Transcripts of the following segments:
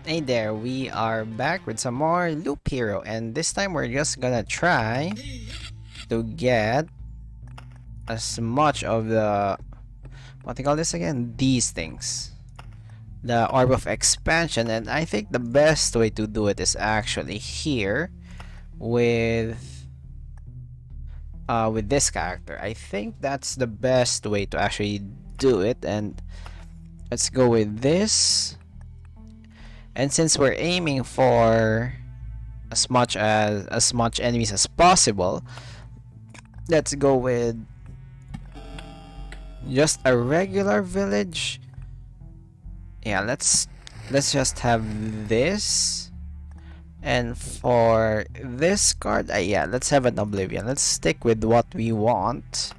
Hey there, we are back with some more Loop Hero, and this time we're just gonna try to get as much of the, what do you call this again? These things. The Orb of Expansion, and I think the best way to do it is actually here with this character. I think that's the best way to actually do it, and let's go with this. And since we're aiming for as much enemies as possible, let's go with just a regular village. Yeah, let's just have this. And for this card, yeah, let's have an Oblivion. Let's stick with what we want.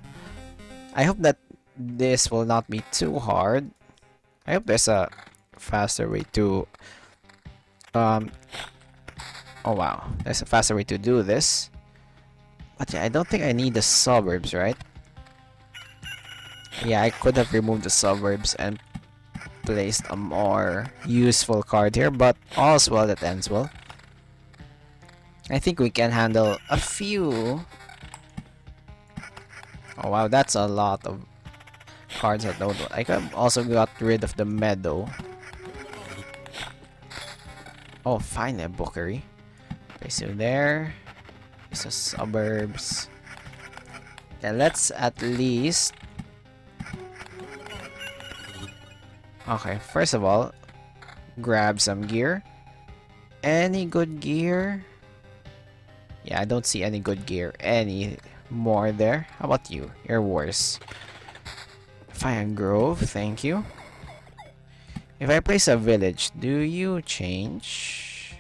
I hope that this will not be too hard. I hope there's a faster way to oh wow, there's a faster way to do this. But yeah, I don't think I need the suburbs, right? Yeah, I could have removed the suburbs and placed a more useful card here, but all's well that ends well. I think we can handle a few. Oh wow, that's a lot of cards I don't want. I could have also got rid of the meadow. Oh, fine, a bookery. Place you there. It's the suburbs. Yeah, let's at least. Okay, first of all, grab some gear. Any good gear? Yeah, I don't see any good gear any more there. How about you? You're worse. Fire Grove, thank you. If I place a village, do you change?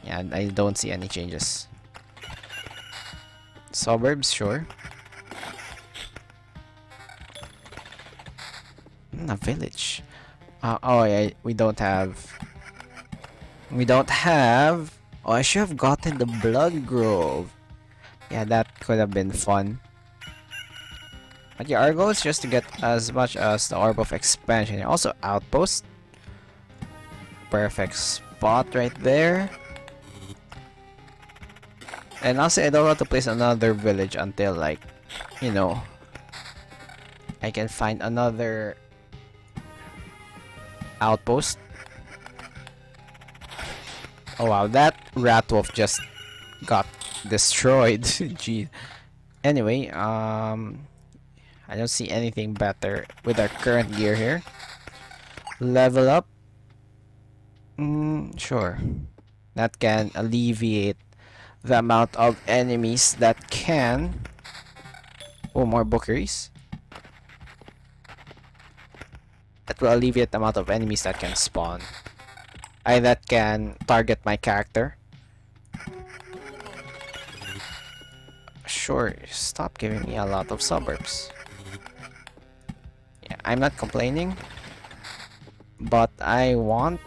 Yeah, I don't see any changes. Suburbs, sure. A village. Oh yeah, we don't have. Oh, I should have gotten the Blood Grove. Yeah, that could have been fun. But yeah, our goal is just to get as much as the Orb of Expansion. Also, Outpost. Perfect spot right there. And also, I don't want to place another village until, like, you know, I can find another outpost. Oh wow, that rat wolf just got destroyed. Gee. Anyway, I don't see anything better with our current gear here. Level up. Sure. That can alleviate the amount of enemies that can. Oh, more bookeries. That will alleviate the amount of enemies that can spawn. That can target my character. Sure, stop giving me a lot of suburbs. Yeah, I'm not complaining, but I want,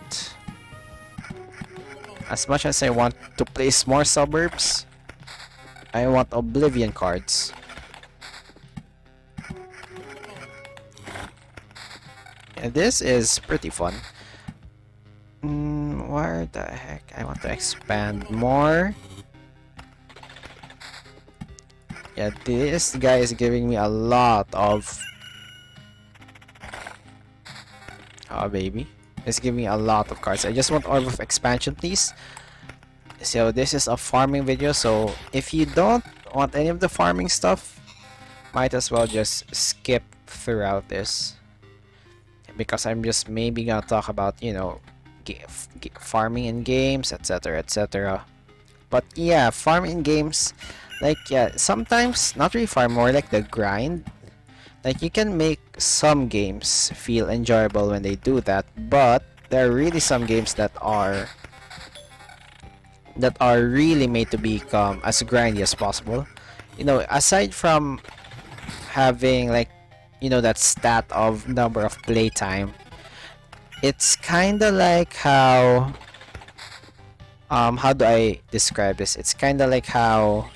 as much as I want to place more suburbs, I want Oblivion cards. Yeah, this is pretty fun. Where the heck? I want to expand more. Yeah, this guy is giving me a lot of. Oh, baby. It's giving me a lot of cards. I just want Orb of Expansion, please. So, this is a farming video. So, if you don't want any of the farming stuff, might as well just skip throughout this. Because I'm just maybe gonna talk about, you know, farming in games, etc, etc. But yeah, farming in games, like, yeah, sometimes not really farm, more like the grind. Like, you can make some games feel enjoyable when they do that, but there are really some games that are really made to become as grindy as possible. You know, aside from having, like, you know, that stat of number of playtime, it's kind of like how do I describe this? It's kind of like how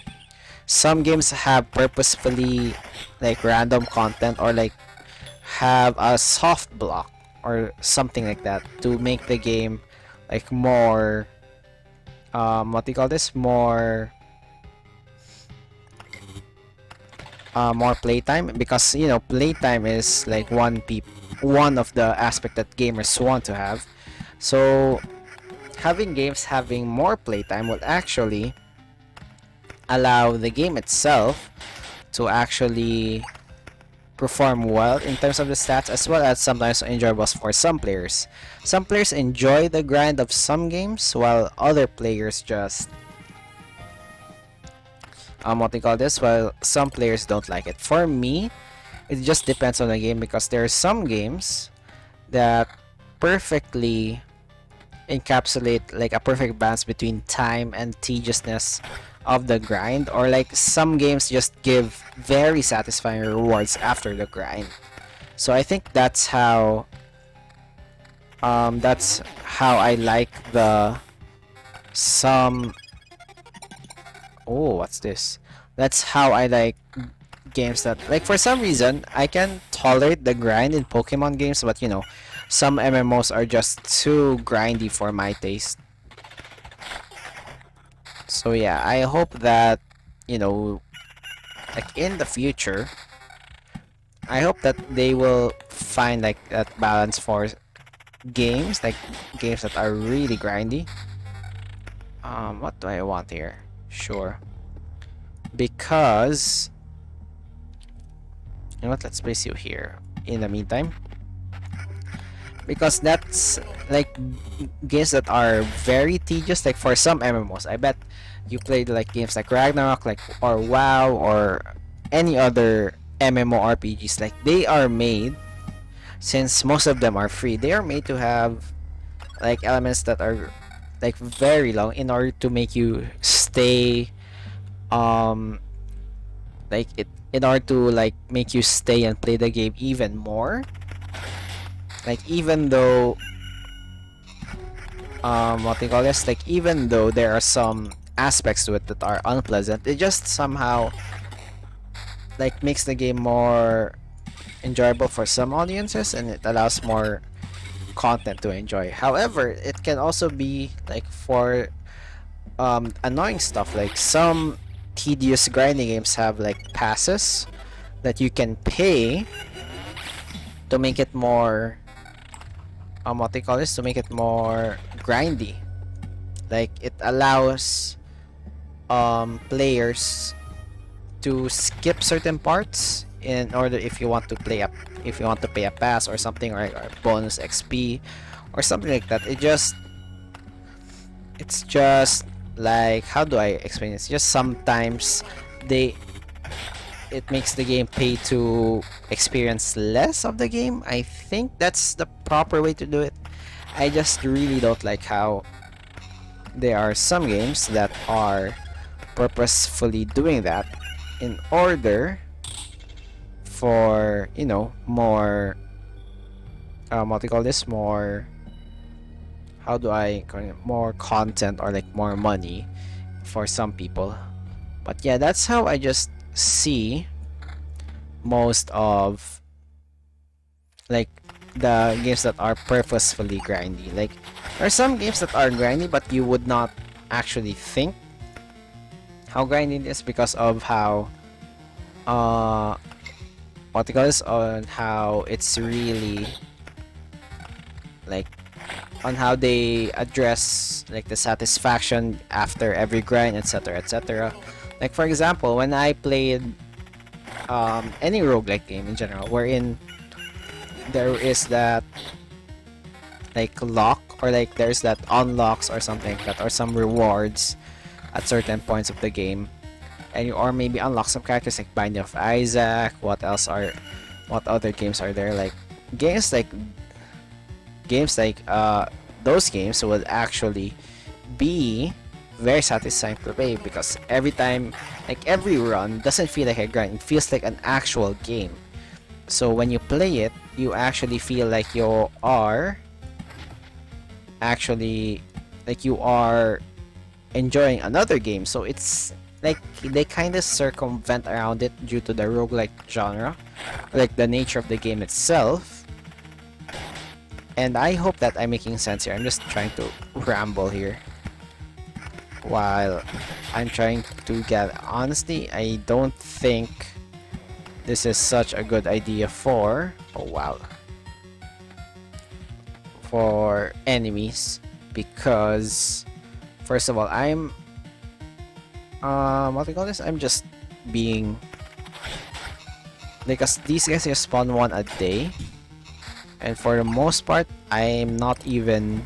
some games have purposefully, like, random content, or like have a soft block or something like that to make the game like more what do you call this, more playtime, because you know playtime is like one of the aspect that gamers want to have. So having games having more playtime will actually allow the game itself to actually perform well in terms of the stats, as well as sometimes enjoyable for some players. Some players enjoy the grind of some games, while other players just what do you call this, while some players don't like it. For me, it just depends on the game, because there are some games that perfectly encapsulate like a perfect balance between time and tediousness of the grind, or like some games just give very satisfying rewards after the grind. So I think that's how I like the some oh, what's this, that's how I like games that, like, for some reason I can tolerate the grind in Pokemon games, but you know some MMOs are just too grindy for my taste. So yeah, I hope that, you know, like in the future, I hope that they will find like that balance for games, like games that are really grindy. What do I want here? Sure. Because you know what, let's place you here in the meantime. Because that's like games that are very tedious, like for some MMOs. I bet you played like games like Ragnarok, like, or WoW, or any other MMORPGs. Like they are made, since most of them are free, they are made to have like elements that are like very long in order to make you stay like it in order to like make you stay and play the game even more. Like even though what they call this, like even though there are some aspects to it that are unpleasant, it just somehow like makes the game more enjoyable for some audiences, and it allows more content to enjoy. However, it can also be like for annoying stuff, like some tedious grinding games have like passes that you can pay to make it more what they call this, to make it more grindy. Like it allows players to skip certain parts in order, if you want to play up, if you want to pay a pass or something, or bonus XP or something like that. It's just like, how do I explain this? Just sometimes it makes the game pay to experience less of the game. I think that's the proper way to do it. I just really don't like how there are some games that are purposefully doing that in order for, you know, more what do you call this, more, how do I call it, more content, or like more money for some people. But yeah, that's how I just see most of like the games that are purposefully grindy. Like there are some games that are grindy, but you would not actually think how grindy it is, because of how what it goes on, how it's really like on how they address like the satisfaction after every grind, etc, etc. Like for example, when I played any roguelike game in general, wherein there is that like lock, or like there's that unlocks or something like that, or some rewards at certain points of the game, and you, or maybe unlock some characters like Binding of Isaac. What other games are there? Like games like those games would actually be very satisfying to play, because every time, like every run doesn't feel like a grind, it feels like an actual game. So when you play it, you actually feel like you are actually like you are enjoying another game. So it's like they kind of circumvent around it due to the roguelike genre, like the nature of the game itself. And I hope that I'm making sense here. I'm just trying to ramble here while I'm trying to get. Honestly, I don't think this is such a good idea for, oh wow, for enemies, because first of all, I'm what do you call this? I'm just being, because these guys just spawn one a day, and for the most part, I'm not even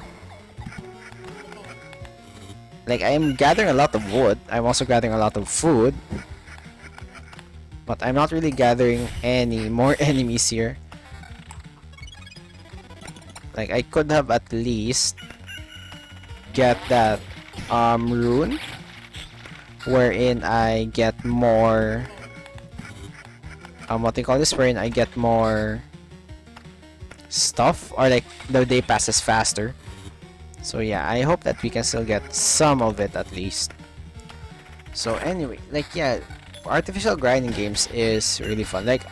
like, I'm gathering a lot of wood. I'm also gathering a lot of food, but I'm not really gathering any more enemies here. Like, I could have at least get that rune wherein I get more what do you call this, wherein I get more stuff, or like the day passes faster. So yeah, I hope that we can still get some of it at least. So anyway, like yeah, artificial grinding games is really fun. Like,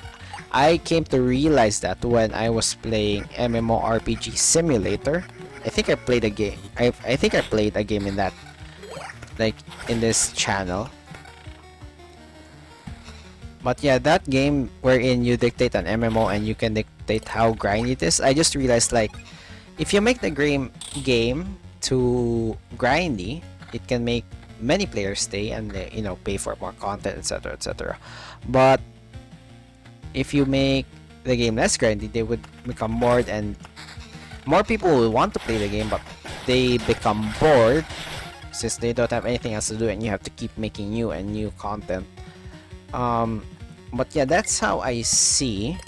I came to realize that when I was playing MMORPG Simulator. I think I played a game. I think I played a game in that, like in this channel. But yeah, that game wherein you dictate an MMO and you can dictate how grindy it is. I just realized, like, if you make the game too grindy, it can make many players stay and you know, pay for more content, etc., etc. But if you make the game less grindy, they would become bored, and more people will want to play the game, but they become bored since they don't have anything else to do, and you have to keep making new and new content. But yeah, that's how I see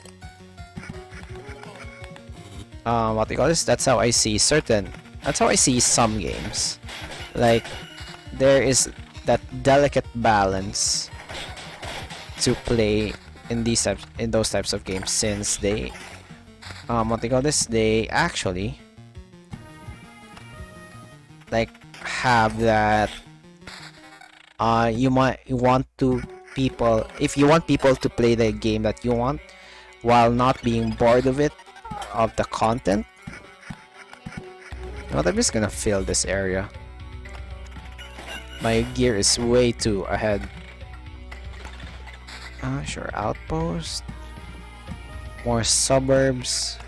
what they call this. That's how I see some games. Like, there is that delicate balance to play in those types of games, since they what they call this, they actually like have that you want to people, if you want people to play the game that you want while not being bored of the content. You know what, I'm just gonna fill this area. My gear is way too ahead. Sure, outpost, more suburbs.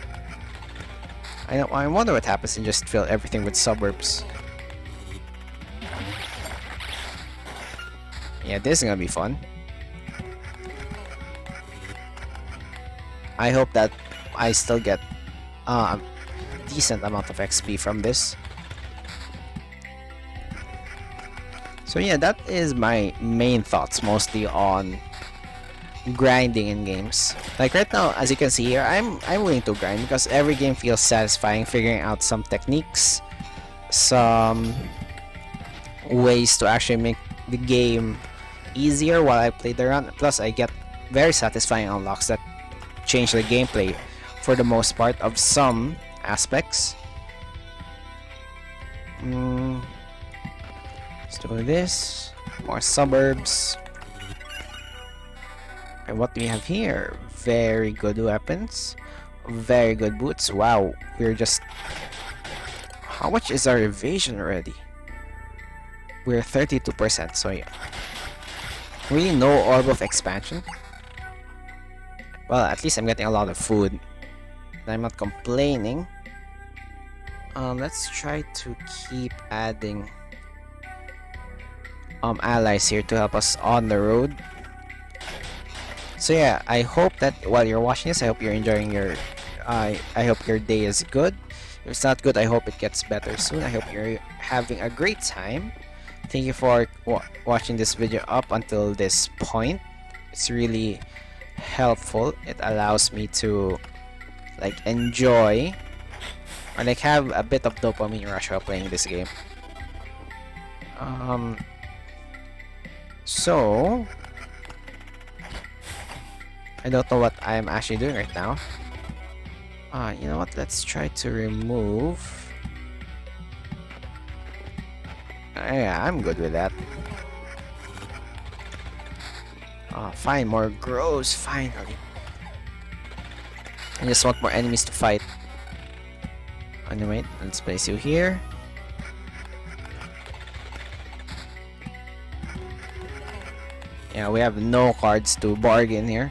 I wonder what happens and just fill everything with suburbs. Yeah, this is gonna be fun. I hope that I still get a decent amount of XP from this. So yeah, that is my main thoughts mostly on grinding in games. Like right now, as you can see here, I'm willing to grind because every game feels satisfying, figuring out some techniques, some ways to actually make the game easier while I play the run. Plus, I get very satisfying unlocks that change the gameplay for the most part of some aspects. Let's do this. More suburbs. And what do we have here? Very good weapons. Very good boots. Wow, we're just... How much is our evasion already? We're 32%, so yeah. Really no orb of expansion. Well, at least I'm getting a lot of food. I'm not complaining. Let's try to keep adding allies here to help us on the road. So yeah, I hope that while you're watching this, I hope you're enjoying your I hope your day is good. If it's not good, I hope it gets better soon. I hope you're having a great time. Thank you for watching this video up until this point. It's really helpful. It allows me to like enjoy or like have a bit of dopamine rush while playing this game. So I don't know what I'm actually doing right now. You know what? Let's try to remove. Yeah, I'm good with that. Fine, more grows, finally. I just want more enemies to fight. Anyway, let's place you here. Yeah, we have no cards to bargain here.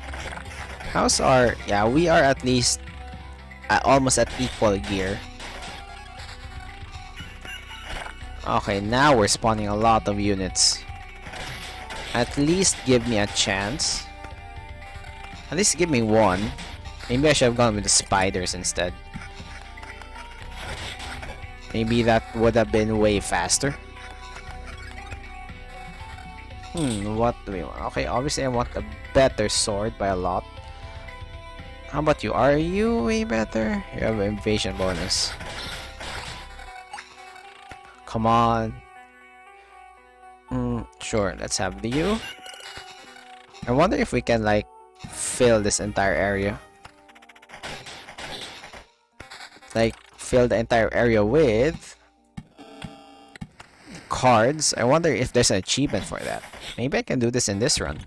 How's our... Yeah, we are at least almost at equal gear. Okay, now we're spawning a lot of units. At least give me a chance. At least give me one. Maybe I should have gone with the spiders instead. Maybe that would have been way faster. What do we want? Okay, obviously I want a better sword by a lot. How about you? Are you way better? You have an invasion bonus. Come on. Sure, let's have you. I wonder if we can like fill this entire area. Like fill the entire area with cards. I wonder if there's an achievement for that. Maybe I can do this in this run.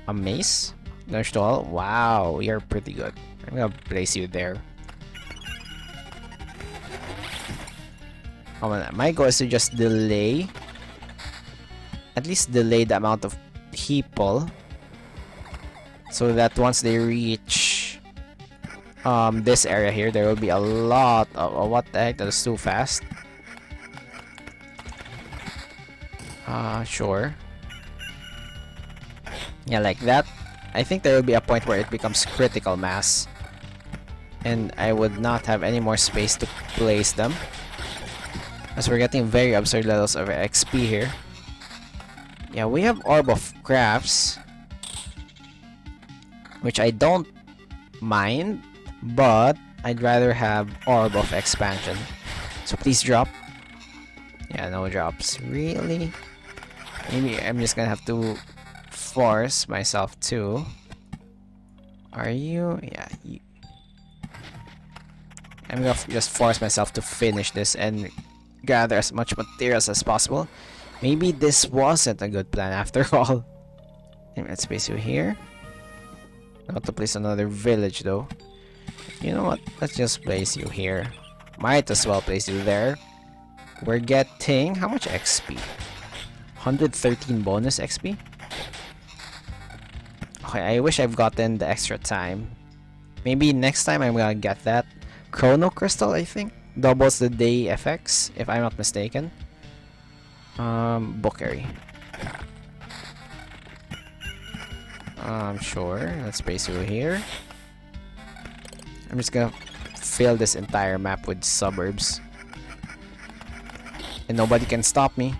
A mace? No stall? Wow, you're pretty good. I'm gonna place you there. My goal is to just delay. At least delay the amount of people. So that once they reach this area here, there will be a lot of... what the heck? That was too fast. Sure. Yeah, like that. I think there will be a point where it becomes critical mass. And I would not have any more space to place them. As we're getting very absurd levels of XP here. Yeah, we have Orb of Crafts. Which I don't mind. But I'd rather have Orb of Expansion. So please drop. Yeah, no drops. Really? Maybe I'm just gonna have to force myself to... Are you? Yeah, you... I'm gonna just force myself to finish this and gather as much materials as possible. Maybe this wasn't a good plan after all. Let's place you here. Not to place another village though. You know what? Let's just place you here. Might as well place you there. We're getting... how much XP? 113 bonus XP? Okay, I wish I've gotten the extra time. Maybe next time I'm gonna get that. Chrono Crystal, I think. Doubles the day effects, if I'm not mistaken. Bookery. Sure. Let's place you here. I'm just gonna fill this entire map with suburbs. And nobody can stop me.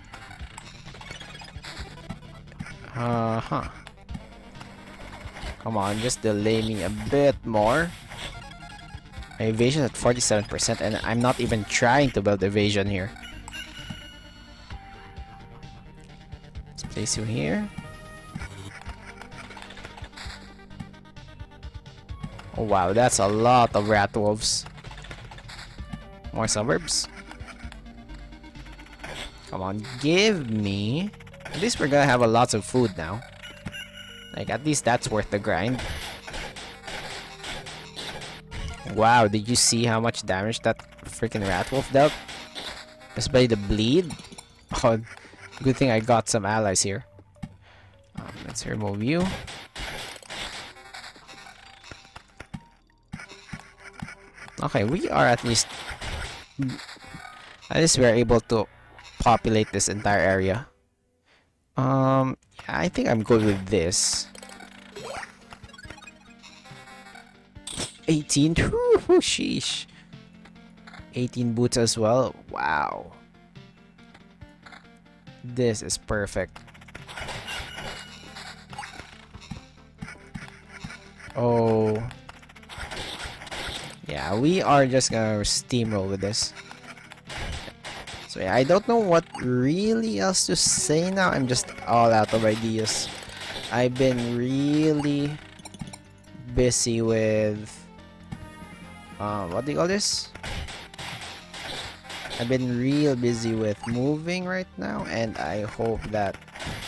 Come on, just delay me a bit more. My evasion at 47% and I'm not even trying to build evasion here. Let's place you here. Oh wow, that's a lot of rat wolves. More suburbs. Come on, give me... At least we're gonna have a lots of food now. Like, at least that's worth the grind. Wow, did you see how much damage that freaking rat wolf dealt? Just by the bleed? Oh, good thing I got some allies here. Let's remove you. Okay, we are at least we are able to populate this entire area. Yeah, I think I'm good with this. 18. Whew, sheesh. 18 boots as well. Wow. This is perfect. Oh. Yeah, we are just gonna steamroll with this. So yeah, I don't know what really else to say now. I'm just all out of ideas. I've been really busy with... what do you call this? I've been real busy with moving right now, and I hope that,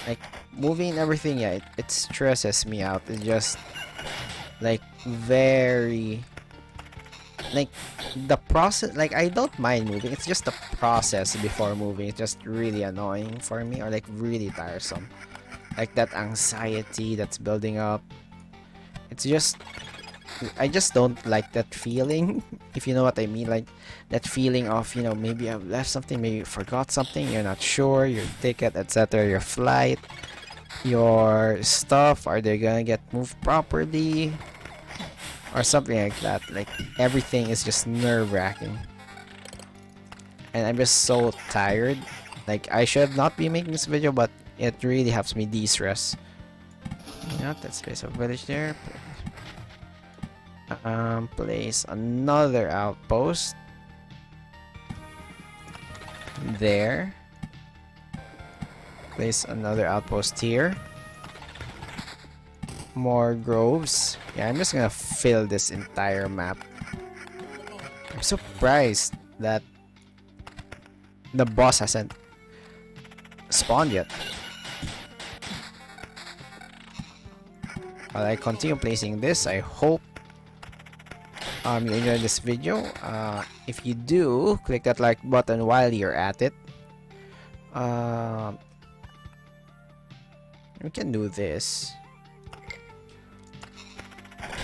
like, moving and everything, yeah, it stresses me out. It's just, like, very like the process. Like I don't mind moving, it's just the process before moving. It's just really annoying for me, or like really tiresome. Like that anxiety that's building up. It's just I just don't like that feeling, if you know what I mean. Like that feeling of, you know, maybe I've left something, maybe you forgot something, you're not sure, your ticket, etc., your flight, your stuff, are they gonna get moved properly? Or something like that. Like everything is just nerve-wracking. And I'm just so tired. Like I should not be making this video, but it really helps me de-stress. Not that space of village there. Place another outpost there. Place another outpost here. More groves. Yeah, I'm just gonna fill this entire map. I'm surprised that the boss hasn't spawned yet. While I continue placing this, I hope you enjoyed this video. If you do, click that like button while you're at it. We can do this.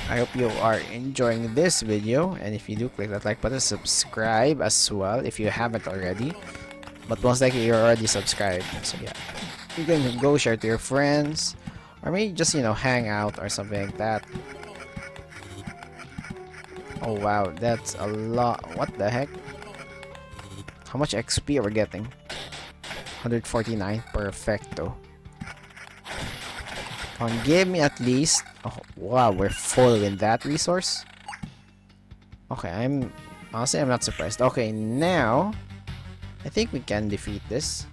I hope you are enjoying this video, and if you do, click that like button, subscribe as well if you haven't already, but most likely you're already subscribed. So yeah, you can go share to your friends, or maybe just, you know, hang out or something like that. Oh wow, that's a lot. What the heck? How much XP are we getting? 149. Perfecto. Come on, give me at least. Oh wow, we're full in that resource. Okay, honestly, I'm not surprised. Okay, now I think we can defeat this.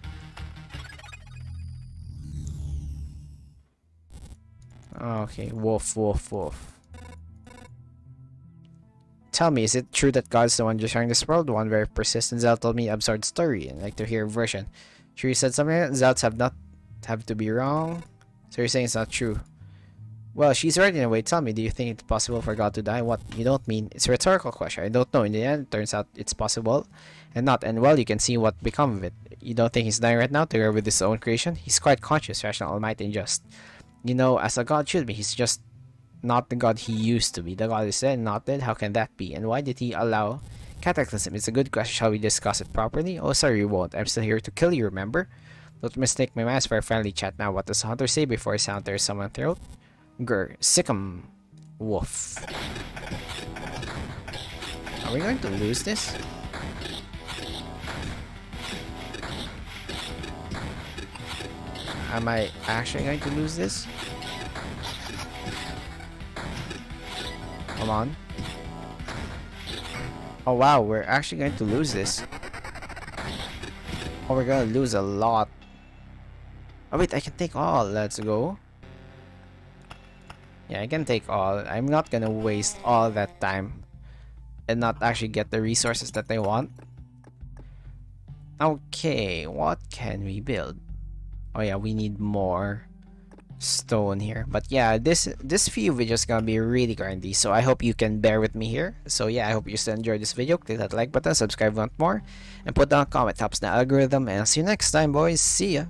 Okay, wolf, wolf, wolf. Tell me, is it true that God's the one destroying this world? One very persistent Zealot told me absurd story, and I'd like to hear a version. Sure, you said something like that? Zealots have to be wrong. So you're saying it's not true? Well, she's right in a way. Tell me, do you think it's possible for God to die? What? You don't mean? It's a rhetorical question. I don't know. In the end, it turns out it's possible and not. And well, you can see what become of it. You don't think he's dying right now together with his own creation? He's quite conscious, rational, almighty, and just. You know, as a God should be. He's just not the God he used to be. The God is dead, not dead. How can that be? And why did he allow cataclysm? It's a good question. Shall we discuss it properly? Oh, sorry, we won't. I'm still here to kill you, remember? Don't mistake my mask for a friendly chat now. What does the hunter say before his hunter is someone's throat? Grr, sick'em. Woof. Are we going to lose this? Am I actually going to lose this? Come on. Oh wow, we're actually going to lose this. Oh, we're gonna lose a lot. Oh wait, I can take all. Let's go. Yeah, I can take all. I'm not gonna waste all that time and not actually get the resources that I want. Okay, what can we build? Oh yeah, we need more stone here. But yeah, this few videos gonna be really grindy, so I hope you can bear with me here. So yeah, I hope you still enjoyed this video. Click that like button, subscribe if you want more, and put down a comment. Helps the algorithm. And I'll see you next time, boys. See ya.